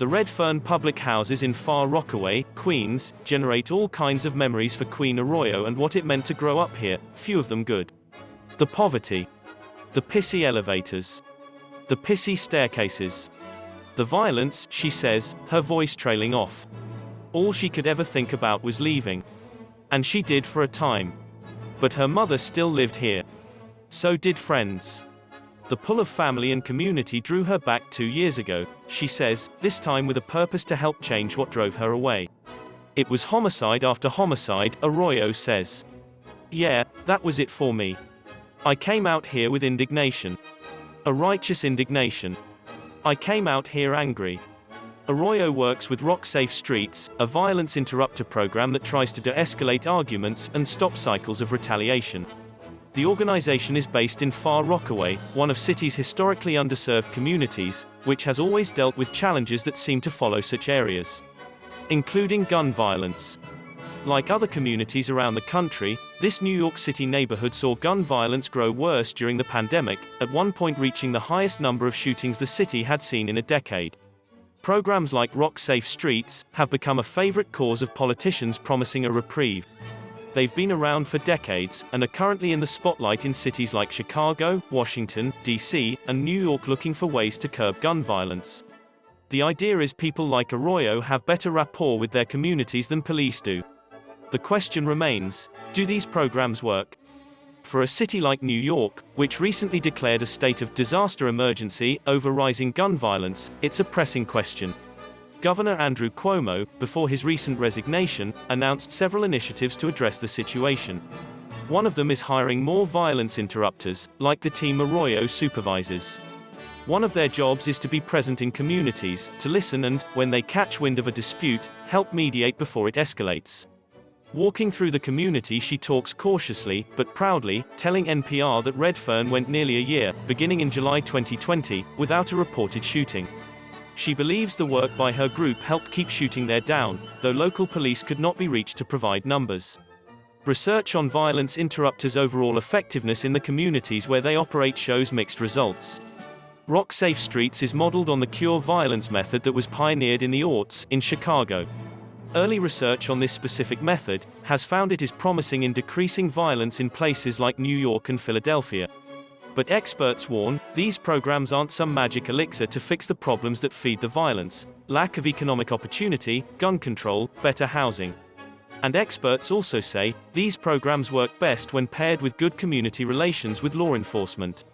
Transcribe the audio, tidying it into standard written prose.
The Red Fern Public Houses in Far Rockaway, Queens, generate all kinds of memories for Queen Arroyo and what it meant to grow up here, few of them good. The poverty. The pissy elevators. The pissy staircases. The violence, she says, her voice trailing off. All she could ever think about was leaving. And she did for a time. But her mother still lived here. So did friends. The pull of family and community drew her back 2 years ago, she says, this time with a purpose to help change what drove her away. It was homicide after homicide, Arroyo says. Yeah, that was it for me. I came out here with indignation. A righteous indignation. I came out here angry. Arroyo works with Rock Safe Streets, a violence interrupter program that tries to de-escalate arguments and stop cycles of retaliation. The organization is based in Far Rockaway, one of city's historically underserved communities, which has always dealt with challenges that seem to follow such areas, including gun violence. Like other communities around the country, this New York City neighborhood saw gun violence grow worse during the pandemic, at one point reaching the highest number of shootings the city had seen in a decade. Programs like Rock Safe Streets have become a favorite cause of politicians promising a reprieve. They've been around for decades, and are currently in the spotlight in cities like Chicago, Washington, D.C., and New York looking for ways to curb gun violence. The idea is people like Arroyo have better rapport with their communities than police do. The question remains, do these programs work? For a city like New York, which recently declared a state of disaster emergency over rising gun violence, it's a pressing question. Governor Andrew Cuomo, before his recent resignation, announced several initiatives to address the situation. One of them is hiring more violence interrupters, like the team Arroyo supervises. One of their jobs is to be present in communities, to listen and, when they catch wind of a dispute, help mediate before it escalates. Walking through the community, she talks cautiously, but proudly, telling NPR that Red Fern went nearly a year, beginning in July 2020, without a reported shooting. She believes the work by her group helped keep shooting there down, though local police could not be reached to provide numbers. Research on violence interrupters' overall effectiveness in the communities where they operate shows mixed results. Rock Safe Streets is modeled on the cure violence method that was pioneered in the aughts in Chicago. Early research on this specific method has found it is promising in decreasing violence in places like New York and Philadelphia. But experts warn, these programs aren't some magic elixir to fix the problems that feed the violence: lack of economic opportunity, gun control, better housing. And experts also say, these programs work best when paired with good community relations with law enforcement.